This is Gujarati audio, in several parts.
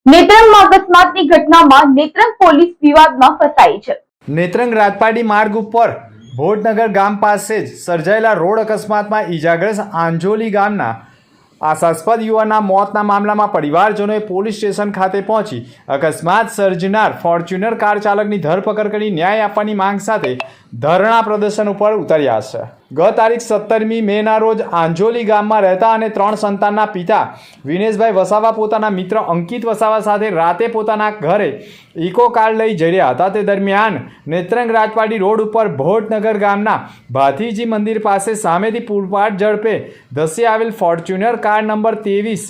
નેત્રંગમાં અકસ્માતની ઘટનામાં નેત્રંગ પોલીસ વિવાદમાં ફસાઈ છે। નેત્રંગ રાજપાટી માર્ગ ઉપર ભોટનગર ગામ પાસે જ સર્જાયેલા રોડ અકસ્માતમાં ઈજાગ્રસ્ત આંજોલી ગામના આશાસ્પદ યુવાનના મોતના મામલામાં પરિવારજનોએ પોલીસ સ્ટેશન ખાતે પહોંચી અકસ્માત સર્જનાર ફોર્ચ્યુનર કાર ચાલકની ધરપકડ કરી ન્યાય આપવાની માંગ સાથે ધરણા પ્રદર્શન ઉપર ઉતર્યા છે। ગત તારીખ 17મી મેના રોજ આંજોલી ગામમાં રહેતા અને 3 સંતાનના પિતા વિનેશભાઈ વસાવા પોતાના મિત્ર અંકિત વસાવા સાથે રાતે પોતાના ઘરે ઇકો કાર લઈ જઈ રહ્યા હતા। તે દરમિયાન નેત્રંગ રાજપાટી રોડ ઉપર ભોટનગર ગામના ભાથીજી મંદિર પાસે સામેથી પૂરપાટ ઝડપે ધસી આવેલ ફોર્ચ્યુનર કાર નંબર 23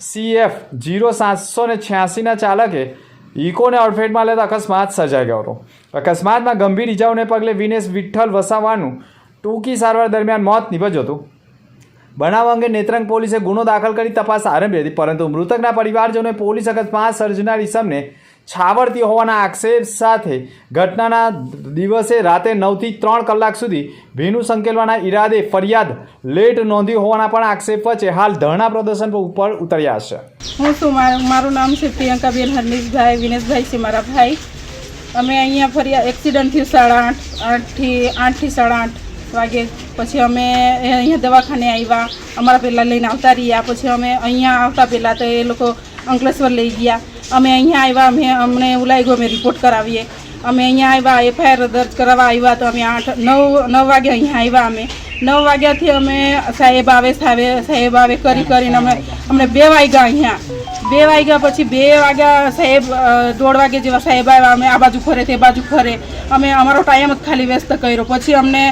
CF 0786ના ચાલકે ઇકોને અડફેટમાં લેતા અકસ્માત સર્જાઈ ગયો હતો। અકસ્માતમાં ગંભીર ઇજાઓને પગલે વિનેશ વિઠ્ઠલ વસાવાનું ટૂંકી સારવાર દરમિયાન મોત નીપજ્યું હતું। બનાવ અંગે નેત્રંગ પોલીસે ગુનો દાખલ કરી તપાસ આરંભી હતી, પરંતુ મૃતકના પરિવારજનોએ પોલીસ અકસ્માત સર્જનાર ઇસમને છાવરતી હોવાના આક્ષેપ સાથે ઘટનાના દિવસે રાતે 9 થી 3 કલાક સુધી ભીનું સંકેલવાના ઈરાદે ફરિયાદ લેટ નોંધી હોવાના પણ આક્ષેપ વચ્ચે હાલ ધરણા પ્રદર્શન ઉપર ઉતર્યા છે। મારું નામ છે પ્રિયંકાબેન હરનીશભાઈ વિનેશભાઈ છે મારા ભાઈ। અમે અહીંયા ફરિયાદ એક્સિડન્ટ થયું 8:30 થી 8:30 વાગે। પછી અમે અહીંયા દવાખાને આવ્યા, અમારા પહેલાં લઈને આવતા રહ્યા। પછી અમે અહીંયા આવતા પહેલાં તો એ લોકો અંકલેશ્વર લઈ ગયા। અમે અહીંયા આવ્યા, અમને એવું લાગ્યું અમે રિપોર્ટ કરાવીએ। અમે અહીંયા આવ્યા, FIR દર્જ કરાવવા આવ્યા તો અમે 9 વાગે અહીંયા આવ્યા। અમે 9 વાગ્યાથી અમે સાહેબ આવે કરીને અમને 2 વાગ્યા અહીંયા 2 વાગ્યા પછી 2 વાગ્યા સાહેબ 1:30 વાગે જેવા સાહેબ આવ્યા। અમે આ બાજુ ફરે તે બાજુ ફરે, અમે અમારો ટાઈમ જ ખાલી વ્યસ્ત કર્યો। પછી અમને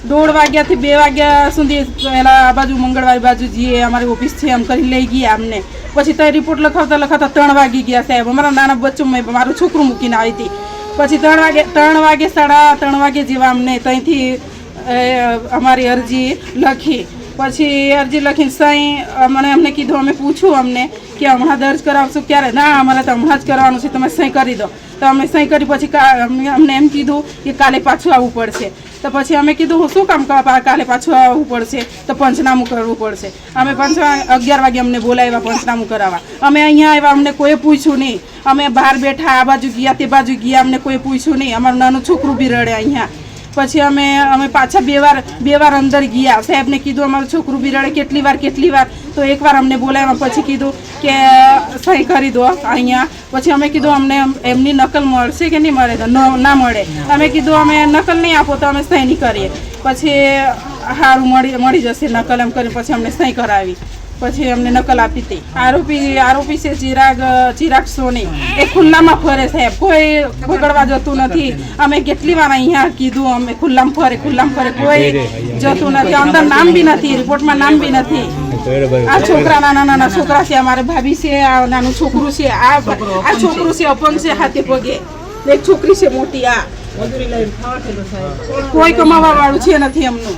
1:30 વાગ્યાથી 2 વાગ્યા સુધી પહેલાં આ બાજુ મંગળવારી બાજુ જઈએ, અમારી ઓફિસ છે એમ કરી લઈ ગયા અમને। પછી ત્યાં રિપોર્ટ લખાવતા 3 વાગી ગયા સાહેબ। અમારા નાના બચ્ચો મારું છોકરું મૂકીને આવી હતી। પછી 3 વાગે 3:30 વાગે જેવા અમને ત્યાંથી અમારી અરજી લખી। પછી અરજી લખીને સહી અમને કીધું, અમે પૂછ્યું અમને કે હમણાં દર્જ કરાવશું ક્યારે? ના, અમારે તો હમણાં જ કરવાનું છે, તમે સહી કરી દો। તો અમે સહી કરી પછી અમને એમ કીધું કે કાલે પાછું આવવું પડશે। તો પછી અમે કીધું શું કામ કાલે પાછું આવવું પડશે? તો પંચનામું કરવું પડશે। અમે 11 વાગે અમને બોલાવ્યા પંચનામું કરાવવા। અમે અહીંયા આવ્યા, અમને કોઈ પૂછ્યું નહીં। અમે બહાર બેઠા, આ બાજુ ગયા તે બાજુ ગયા, અમને કોઈ પૂછ્યું નહીં। અમારું નાનું છોકરું બી રડે અહીંયા। પછી અમે પાછા બે વાર અંદર ગયા। સાહેબને કીધું અમારું છોકરું બી રડે, કેટલી વાર તો એકવાર અમને બોલાવ્યા। પછી કીધું કે સહી કરી દો અહીંયા। પછી અમે કીધું અમને એમની નકલ મળશે કે નહીં મળે? તો ના મળે। અમે કીધું અમે નકલ નહીં આપો તો અમે સહી નહીં કરીએ। પછી સારું મળી જશે નકલ એમ કરી પછી અમને સહી કરાવી। પછી અમને નકલ આપી હતી। આરોપી છે ચિરાગ સોની, એ ખુલ્લામાં ફરે સાહેબ, કોઈ પકડવા જતું નથી। અમે કેટલી વાર અહીંયા કીધું, અમે ખુલ્લામાં ફરે કોઈ જતું નથી। અંદર નામ બી નથી, રિપોર્ટમાં નામ બી નથી। આ છોકરા નાના છોકરા છે, અમારે ભાભી છે, આ નાનું છોકરું છે, આ છોકરું છે અપંગ છે હાથે પગે, એક છોકરી છે મોટી। આ કોઈ કમાવા વાળું છે નથી એમનું।